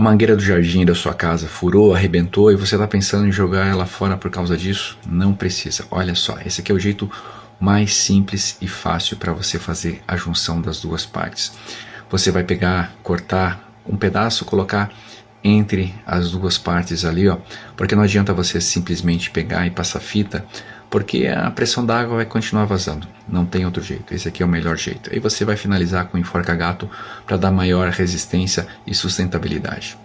A mangueira do jardim da sua casa furou, arrebentou e você está pensando em jogar ela fora por causa disso? Não precisa. Olha só, esse aqui é o jeito mais simples e fácil para você fazer a junção das duas partes. Você vai pegar, cortar um pedaço, colocar entre as duas partes ali, ó, porque não adianta você simplesmente pegar e passar fita, porque a pressão da água vai continuar vazando, não tem outro jeito, esse aqui é o melhor jeito. Aí você vai finalizar com enforca-gato para dar maior resistência e sustentabilidade.